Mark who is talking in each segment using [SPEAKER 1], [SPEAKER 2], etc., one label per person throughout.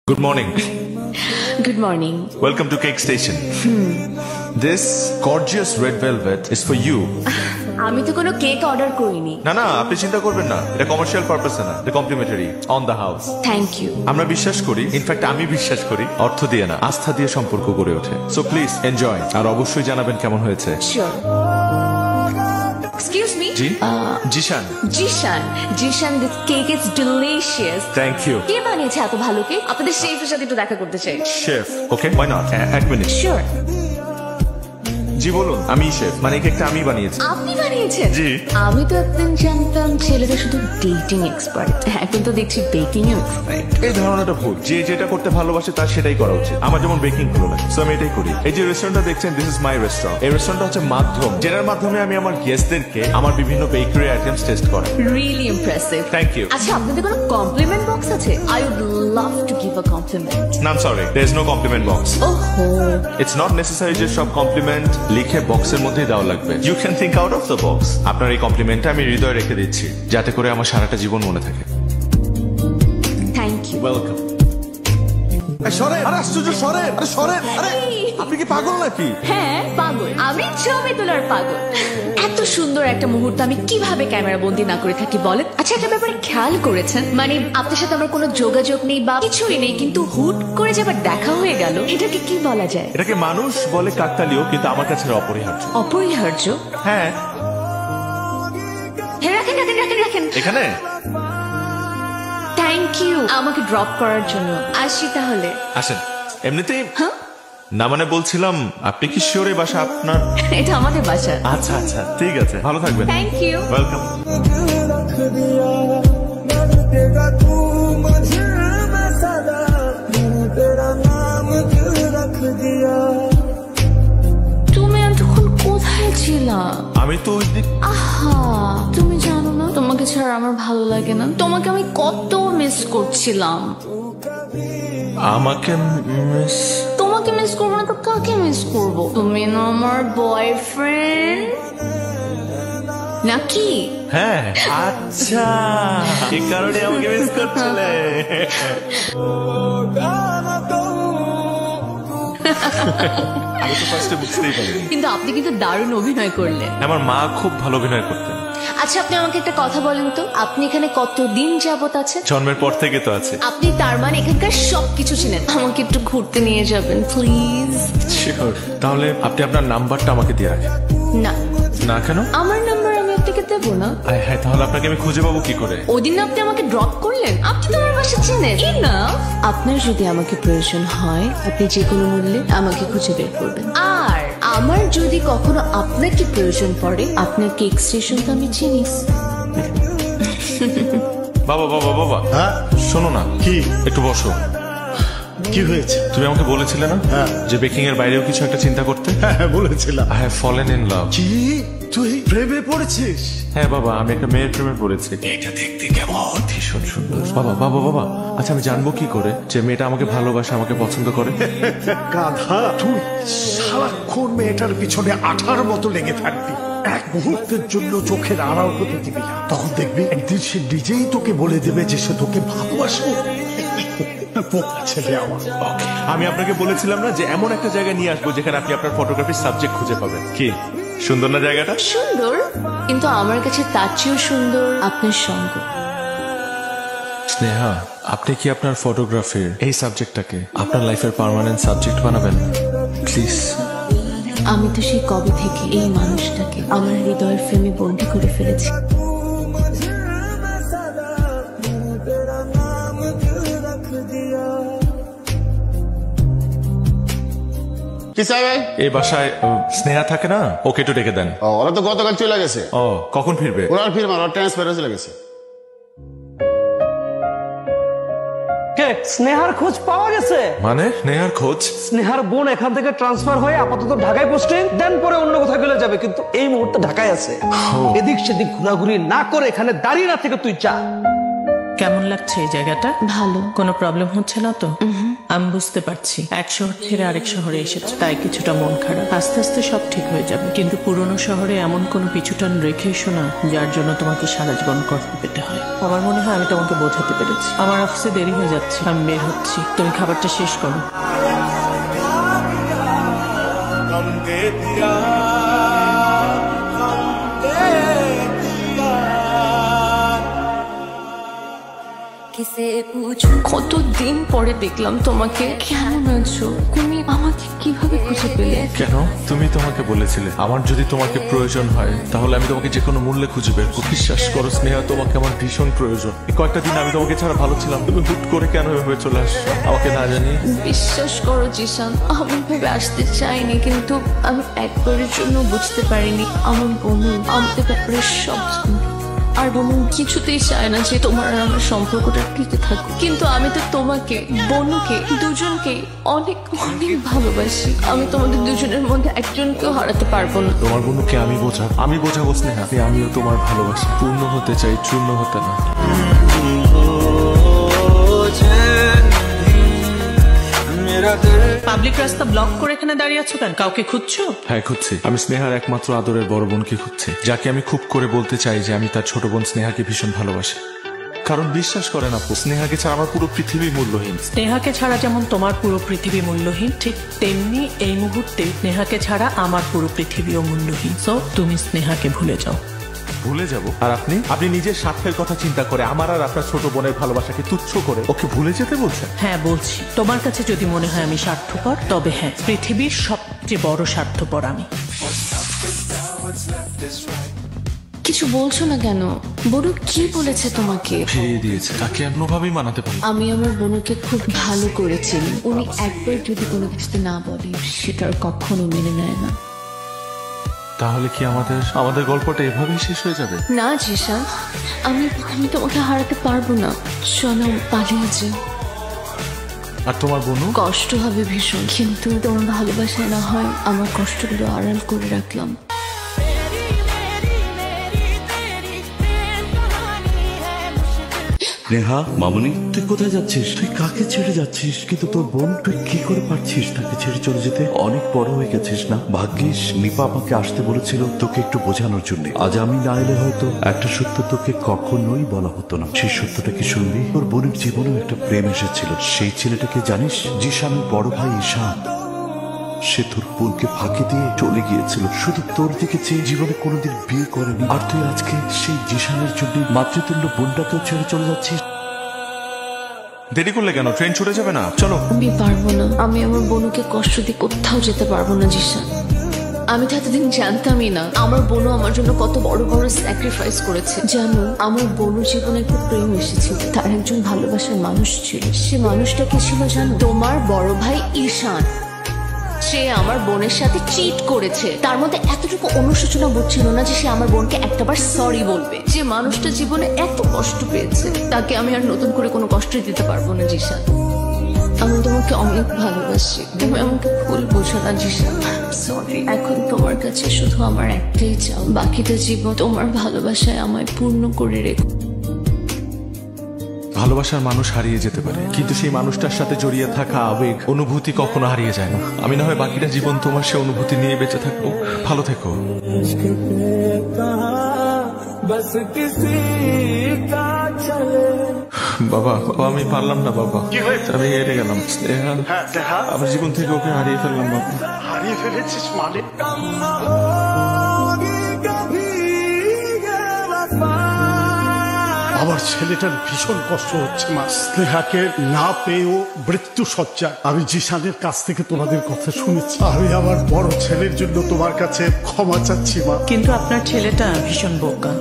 [SPEAKER 1] Good morning.
[SPEAKER 2] Good morning.
[SPEAKER 1] Welcome to Cake Station. This gorgeous red velvet is for you.
[SPEAKER 2] আমি তো কোনো cake order করিনি।
[SPEAKER 1] না না, আপনি চিন্তা করবেন না, এটা কমার্শিয়াল পারপাসে না, এটা complimentary on the house.
[SPEAKER 2] Thank you.
[SPEAKER 1] আমরা বিশ্বাস করি, ইনফ্যাক্ট আমি বিশ্বাস করি, অর্থ দিয়ে না আস্থা দিয়ে সম্পর্ক গড়ে ওঠে। সো প্লিজ এনজয়, আর অবশ্যই জানাবেন কেমন হয়েছে।
[SPEAKER 2] শিওর। Excuse me.
[SPEAKER 1] জি Zeeshan.
[SPEAKER 2] Zeeshan this cake is delicious.
[SPEAKER 1] Thank you.
[SPEAKER 2] কে বানিয়েছে এত ভালো কেক? আপনাদের শেফের সাথে একটু দেখা করতে চাই।
[SPEAKER 1] শেফ, ওকে, হোয়াই নট, এক মিনিট।
[SPEAKER 2] শিওর।
[SPEAKER 1] জি বলুন। আমি শেফ, মানে এই কেকটা আমি বানিয়েছি।
[SPEAKER 2] আপনি বানিয়েছেন?
[SPEAKER 1] জি।
[SPEAKER 2] আমি তো একদিন জানতাম ছেলেরা শুধু ডেটিং এক্সপার্ট, এখন তো দেখছি বেকিং এক্সপার্ট।
[SPEAKER 1] এই ধারণাটা ভুল। যে যেটা করতে ভালোবাসে তার সেটাই করা উচিত। আমার যেমন বেকিং ভালো লাগে, সো আমি এটাই করি। এই যে রেস্টুরেন্টটা দেখছেন, দিস ইজ মাই রেস্টুরেন্ট। এই রেস্টুরেন্টটা হচ্ছে মাধ্যম, যেটার মাধ্যমে আমি আমার গেস্টদেরকে আমার বিভিন্ন বেকারি আইটেমস টেস্ট করাই।
[SPEAKER 2] Really impressive.
[SPEAKER 1] Thank you.
[SPEAKER 2] আচ্ছা, আপনাদের কোনো কমপ্লিমেন্ট বক্স আছে? I would love to give a compliment.
[SPEAKER 1] না, I am sorry, there is no compliment box.
[SPEAKER 2] ওহো।
[SPEAKER 1] ইটস নট নেসেসারি যে সব কমপ্লিমেন্ট লিখে বক্সের মধ্যেই দেওয়া লাগবে। You can think out of the box. আপনার এই কমপ্লিমেন্টটা আমি হৃদয়ে রেখে দিচ্ছি, যাতে করে আমার সারাটা জীবন মনে থাকে।
[SPEAKER 2] Thank you.
[SPEAKER 1] ওয়েলকাম। আপনি কি পাগল নাকি?
[SPEAKER 2] হ্যাঁ পাগল, আমি ছবি তোলার পাগল। এত সুন্দর একটা মুহূর্ত আমি কিভাবে ক্যামেরা বন্দি না করে থাকি বলেন? আচ্ছা, একটা ব্যাপারে খেয়াল করেছেন, মানে আপনার সাথে আমার কোনো যোগাযোগ নেই বা কিছুই নেই, কিন্তু হুট করে যে আবার দেখা হয়ে গেল, এটাকে কি বলা যায়?
[SPEAKER 1] এটাকে মানুষ বলে কাকতালীয়, কিন্তু আমার কাছে এটা অপরিহার্য।
[SPEAKER 2] অপরিহার্য?
[SPEAKER 1] হ্যাঁ।
[SPEAKER 2] রাখেন রাখেন রাখেন রাখেন
[SPEAKER 1] এখানে।
[SPEAKER 2] থ্যাংক ইউ আমাকে ড্রপ করার জন্য। আসি তাহলে।
[SPEAKER 1] আসেন। এমনিতেই
[SPEAKER 2] হ্যাঁ,
[SPEAKER 1] না, মানে বলছিলাম, আপনি কি শিওর এই বাসা আপনার?
[SPEAKER 2] এটা আমাদের বাসা।
[SPEAKER 1] আচ্ছা আচ্ছা, ঠিক আছে, ভালো থাকবেন।
[SPEAKER 2] Thank you.
[SPEAKER 1] ওয়েলকাম।
[SPEAKER 2] তুমি এতক্ষণ কোথায় ছিলা?
[SPEAKER 1] আমি তো ওই দিক।
[SPEAKER 2] আহা, তুমি জানো না তোমাকে ছাড়া আমার ভালো লাগে না। তোমাকে আমি কত মিস করছিলাম।
[SPEAKER 1] আমাকে মিস?
[SPEAKER 2] তোমাকে মিস করবো না তো কাকে মিস করবো? তুমি না আমার বয়ফ্রেন্ড নাকি?
[SPEAKER 1] হ্যাঁ। আচ্ছা, এই কারণে আমাকে মিস করছিলে। আমি তো ফার্স্টে বুঝতেই পারিনি।
[SPEAKER 2] কিন্তু আপনি কিন্তু দারুণ অভিনয় করলেন।
[SPEAKER 1] আমার মা খুব ভালো অভিনয় করতেন।
[SPEAKER 2] আচ্ছা, আপনি আমাকে একটা কথা বলেন তো, আপনি এখানে কতদিন যাবত আছেন?
[SPEAKER 1] জন্মের পর থেকে তো আছে।
[SPEAKER 2] আপনি তার মানে এখানকার সবকিছু ছিলেন। আমাকে একটু ঘুরতে নিয়ে যাবেন প্লিজ।
[SPEAKER 1] শিওর। তাহলে আপনি আপনার নাম্বারটা আমাকে দিয়ে রাখেন।
[SPEAKER 2] না।
[SPEAKER 1] না কেন?
[SPEAKER 2] আমার নাম্বার আমি আপনাকে দেবো না।
[SPEAKER 1] হ্যাঁ, তাহলে আপনাকে আমি খুঁজে পাবো কি করে?
[SPEAKER 2] ওদিন আপনি আমাকে ড্রপ করলেন, আপনি তো আমার বাসা চেনেন। না, আপনার যদি আমাকে প্রয়োজন হয়, আপনি যে কোনো মূল্যে আমাকে খুঁজে বের করবেন। আর আমার যদি কখনো আপনাকে প্রয়োজন পড়ে, আপনার কেক স্টেশন তো আমি চিনি।
[SPEAKER 1] বাবা বাবা বাবা,
[SPEAKER 3] হ্যাঁ
[SPEAKER 1] শোনো না।
[SPEAKER 3] কি?
[SPEAKER 1] একটু বসো।
[SPEAKER 3] কি হয়েছে?
[SPEAKER 1] তুমি আমাকে বলেছিলে না
[SPEAKER 3] হ্যাঁ,
[SPEAKER 1] যে বেকিং এর বাইরেও কিছু একটা চিন্তা করতে?
[SPEAKER 3] হ্যাঁ বলেছিলাম।
[SPEAKER 1] I have fallen in love.
[SPEAKER 3] কি? তুই প্রেমে পড়েছিস?
[SPEAKER 1] হ্যাঁ বাবা, আমি একটা মেয়ের প্রেমে পড়েছি।
[SPEAKER 3] এটা দেখতে কেমন?
[SPEAKER 1] ভীষণ সুন্দর। বাবা বাবা বাবা, আচ্ছা আমি জানবো কি করে যে মেয়েটা আমাকে ভালোবাসে, আমাকে পছন্দ করে?
[SPEAKER 3] গাধা, তুই সারাক্ষণ মেয়েটার পিছনে আঠার মতো লেগে থাকবি, এক মুহূর্তের জন্য চোখের আড়াল হতে দিবি না। তখন দেখবি একদিন সে নিজেই তোকে বলে দেবে যে সে তোকে ভালোবাসে। বোকা ছেলে আমার।
[SPEAKER 1] আমি আপনাকে বলেছিলাম না যে এমন একটা জায়গায় নিয়ে আসবো যেখানে আপনি আপনার ফটোগ্রাফির সাবজেক্ট খুঁজে পাবেন। কি সুন্দর না জায়গাটা?
[SPEAKER 2] সুন্দর, কিন্তু আমার কাছে তার চেয়েও সুন্দর আপনার সঙ্গ।
[SPEAKER 1] স্নেহা, আপনি কি আপনার ফটোগ্রাফির এই সাবজেক্টটাকে আপনার লাইফের পার্মানেন্ট সাবজেক্ট বানাবেন প্লিজ?
[SPEAKER 2] আমি তো সেই কবে থেকে এই মানুষটাকে আমার হৃদয়ের ফ্রেমে বন্দি করে ফেলেছি।
[SPEAKER 4] কি চাই ভাই?
[SPEAKER 1] এই বাসায় স্নেহা থাকে না, ওকে একটু ডেকে দেন।
[SPEAKER 4] ওরা তো গতকাল চলে গেছে।
[SPEAKER 1] ও, কখন ফিরবে?
[SPEAKER 4] ওরা ফিরবে না, ট্রান্সফার চলে গেছে।
[SPEAKER 5] স্নেহার খোঁজ পাওয়া গেছে?
[SPEAKER 1] মানে স্নেহার খোঁজ?
[SPEAKER 5] স্নেহার বোন এখান থেকে ট্রান্সফার হয়ে আপাতত ঢাকায় পোস্টিং, দেন পরে অন্য কোথাও গেলে যাবে, কিন্তু এই মুহূর্তে ঢাকায় আছে। এদিক সেদিক ঘোরাঘুরি না করে এখানে দাঁড়িয়ে না থেকে তুই যা।
[SPEAKER 6] কেমন লাগছে এই জায়গাটা?
[SPEAKER 2] ভালো।
[SPEAKER 6] কোনো প্রবলেম হচ্ছে না তো? আমি বুঝতে পারছি এক শহর ছেড়ে আরেক শহরে এসেছো, তাই কিছুটা মন খারাপ। আস্তে আস্তে সব ঠিক হয়ে যাবে, কিন্তু পুরনো শহরে এমন কোনো পিছুটান রেখে এসো না যার জন্য তোমাকে সারা জীবন কষ্ট পেতে হয়। আমার মনে হয় আমি তোমাকে বোঝাতে পেরেছি। আমার অফিসে দেরি হয়ে যাচ্ছে, আমি বের হচ্ছি, তুমি খাবারটা শেষ করো।
[SPEAKER 2] কতদিন পরে দেখলাম তোমাকে। কেমন আছো তুমি? আমাকে কিভাবে খুঁজে পেলে?
[SPEAKER 1] কেন? তুমি তোমাকে বলেছিলে আমার যদি তোমাকে প্রয়োজন হয় তাহলে আমি তোমাকে যে কোনো মূল্যে খুঁজে বের করব। বিশ্বাস করো স্নেহা, তোমাকে আমার ভীষণ প্রয়োজন। এই কয়েকটা দিন আমি তোমাকে ছাড়া ভালো ছিলাম, তুমি হুট করে কেন এভাবে চলে আসছো আমাকে না জানিয়ে?
[SPEAKER 2] বিশ্বাস করো জিশান, আমি ভেবে আসতে চাইনি, কিন্তু আমি একবারের জন্য বুঝতে পারিনি আমার বোনু আমাদের ব্যাপারে সব জানে। আর বোনু কিছুতেই চায় না যে তোমার আর আমার সম্পর্কটা টিকে থাকুক, কিন্তু আমি তো তোমাকে বোনুকে দুজনকে অনেক অনেক ভালোবাসি। আমি তোমাদের দুজনের মধ্যে একজনকেও হারাতে পারবো না।
[SPEAKER 1] তোমার বোনকে আমি বোঝাবো স্নেহা, আমিও তোমার ভালোবাসা পূর্ণ হতে চাই, চূর্ণ হতে না।
[SPEAKER 6] পাবলিক রাস্তা ব্লক করে এখানে দাঁড়িয়ে আছো কেন? কাউকে খুঁজছো?
[SPEAKER 1] হ্যাঁ খুঁজছি, আমি স্নেহার একমাত্র আদরের বড় বোনকে খুঁজছি, যাকে আমি খুব করে বলতে চাই যে আমি তার ছোট বোন স্নেহাকে ভীষণ ভালোবাসি। কারণ বিশ্বাস করেন আপু, স্নেহাকে ছাড়া আমার পুরো পৃথিবী মূল্যহীন।
[SPEAKER 6] স্নেহাকে ছাড়া যেমন তোমার পুরো পৃথিবী মূল্যহীন, ঠিক তেমনি এই মুহূর্তে স্নেহাকে ছাড়া আমার পুরো পৃথিবীও মূল্যহীন। সো তুমি স্নেহাকে ভুলে যাও।
[SPEAKER 1] ভুলে যাব? আর আপনি নিজের স্বার্থের কথা চিন্তা করে আমার আর আপনার ছোট বোনের ভালোবাসাকে তুচ্ছ করে ওকে ভুলে যেতে বলছেন?
[SPEAKER 6] হ্যাঁ বলছি। তোমার কাছে যদি মনে হয় আমি স্বার্থপর, তবে হ্যাঁ, পৃথিবীর সবচেয়ে বড় স্বার্থপর আমি।
[SPEAKER 2] কিছু বলছো না কেন? বনু কি বলেছে তোমাকে?
[SPEAKER 1] ফিরিয়ে দিয়েছে, তাকে অন্যভাবেই মানাতে পারি।
[SPEAKER 2] আমি আমার বোনকে খুব ভালো করেছি। উনি একবার যদি কোনো কিছুতে না বলে সেটা আর কখনো মেনে নেয় না।
[SPEAKER 1] তাহলে কি আমাদের গল্পটা এভাবেই শেষ হয়ে যাবে?
[SPEAKER 2] না জিশান, আমি তোমাকে হারাতে পারবো না। চলো পালিয়ে যাই।
[SPEAKER 1] আর তোমার বোনও?
[SPEAKER 2] কষ্ট হবে ভীষণ, কিন্তু তোমার ভালোবাসায় না হয় আমার কষ্টগুলো আড়াল করে রাখলাম।
[SPEAKER 7] নেহা, মামুনি, তুই কোথায় যাচ্ছিস? তুই কাকে ছেড়ে যাচ্ছিস? কিন্তু তোর বোন, তুই কি করে পারছিস তাকে ছেড়ে চলে যেতে? অনেক বড় হয়ে গেছিস না? ভাগ্যিস নিপা আমাকে আসতে বলেছিল তোকে একটু বোঝানোর জন্য। আজ আমি না এলে হয়তো একটা সত্য তোকে কখনোই বলা হতো না। সেই সত্যটা কি শুনবি? তোর বোনের জীবনেও একটা প্রেম এসেছিল। সেই ছেলেটাকে জানিস? জিশানের বড় ভাই ঈশান। সে তোর বোনকে ফাঁকি দিয়ে চলে গিয়েছিল, শুধু তোর দিকে চেয়ে। জীবনে কোনোদিন বিয়ে করেনি। আর তুই আজকে সেই জিশানের জন্য মাতৃতুল্য বোনটাকেও ছেড়ে চলে যাচ্ছিস।
[SPEAKER 1] দেরি করলে কেন? ট্রেন ছুটে যাবে না? চলো।
[SPEAKER 2] আমি পারবো না, আমি আমার বোনকে কষ্ট দিয়ে কোথাও যেতে পারবো না জিশান। আমি তো এতদিন জানতামই না আমার বোনও আমার জন্য কত বড় বড় স্যাক্রিফাইস করেছে। জানো, আমার বোনের জীবনে একটা প্রেম এসেছিল, তার একজন ভালোবাসার মানুষ ছিল। সে মানুষটা কি ছিল জানো? তোমার বড় ভাই ঈশান। সে আমার বোনের সাথে চিট করেছে। তার মধ্যে এতটুকু অনুশোচনা বোধ ছিল না যে সে আমার বোনকে একটাবার সরি বলবে। যে মানুষটা জীবনে এত কষ্ট পেয়েছে, তাকে আমি আর নতুন করে কোনো কষ্ট দিতে পারবো না জিশান। আমি তোমাকে অনেক ভালোবাসি, তুমি আমাকে ভুল বোঝো না জিশান। সরি। এখন তোমার কাছে শুধু আমার একটাই চাও, বাকিটা জীবন তোমার ভালোবাসায় আমায় পূর্ণ করে রেখো।
[SPEAKER 1] ভালোবাসার মানুষ হারিয়ে যেতে পারে, কিন্তু সেই মানুষটার সাথে জড়িয়ে থাকা আবেগ, অনুভূতি কখনো হারিয়ে যায় না। আমি না হয় বাকিটা জীবন তোমার সে অনুভূতি নিয়ে বেঁচে থাকবো। ভালো থেকো। বাবা, আমি পারলাম না বাবা। আমি হেরে গেলাম। আমার জীবন থেকে ওকে হারিয়ে ফেললাম বাবা।
[SPEAKER 3] হারিয়ে ফেলেছিস মানে? আমার ছেলেটার ভীষণ কষ্ট হচ্ছে মা। স্নেহাকে না পেয়েও মৃত্যু সজ্জায়। আমি জিশানের কাছ থেকে তোমাদের কথা শুনেছি। আমি আমার বড় ছেলের জন্য তোমার কাছে ক্ষমা চাচ্ছি মা।
[SPEAKER 6] কিন্তু আপনার ছেলেটা ভীষণ বোকা।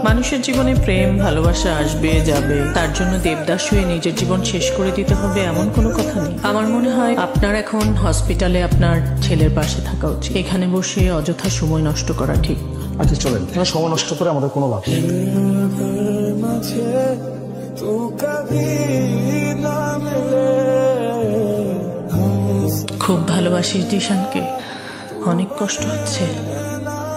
[SPEAKER 6] মানুষের জীবনে প্রেম ভালোবাসা আসবে যাবে, তার জন্য দেবদাস হয়ে নিজের জীবন শেষ করে দিতে হবে এমন কোনো কথা নেই। আমার মনে হয় আপনার এখন হসপিটালে আপনার ছেলের পাশে থাকা উচিত। এখানে বসে অযথা সময় নষ্ট করা ঠিক।
[SPEAKER 5] আচ্ছা চলেন, এখানে সময় নষ্ট করে আমাদের কোনো লাভ নেই।
[SPEAKER 6] খুব ভালোবাসিস জিশানকে? অনেক কষ্ট হচ্ছে?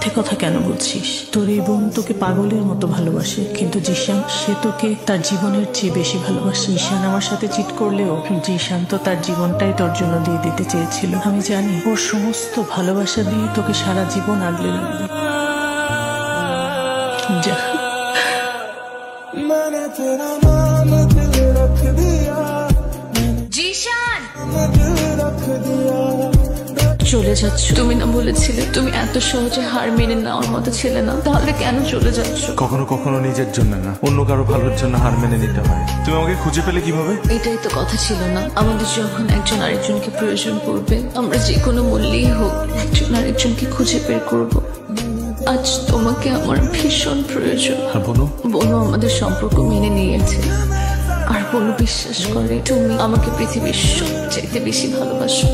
[SPEAKER 6] মিথ্যে কথা কেন বলছিস? তোর এই বোন তোকে পাগলের মতো ভালোবাসে, কিন্তু জিশান সে তোকে তার জীবনের চেয়ে বেশি ভালোবাসে। জিশান আমার সাথে চিট করলেও জিশান তো তার জীবনটাই তোর জন্য দিয়ে দিতে চেয়েছিল। আমি জানি ওর সমস্ত ভালোবাসা দিয়ে তোকে সারা জীবন আগলে রাখবে। যা।
[SPEAKER 2] জিশান চলে যাচ্ছ? তুমি না বলেছিলে তুমি এত সহজে হার মেনে নেওয়ার মতো ছেলে না, তাহলে কেন চলে যাচ্ছ?
[SPEAKER 1] কখনো কখনো নিজের জন্য না, অন্য কারো ভালোর জন্য হার মেনে নিতে হয়। তুমি আমাকে খুঁজে পেলে কিভাবে?
[SPEAKER 2] এটাই তো কথা ছিল না, আমাদের যখন একজন আরেকজনকে প্রয়োজন পড়বে আমরা যে কোনো মূল্যেই হোক একজন আরেকজনকে খুঁজে বের করব। আজ তোমাকে আমার ভীষণ প্রয়োজন।
[SPEAKER 1] আর বনু?
[SPEAKER 2] বনু আমাদের সম্পর্ক মেনে নিয়েছে, আর বনু বিশ্বাস করে তুমি আমাকে পৃথিবীর সবচাইতে বেশি ভালোবাসো।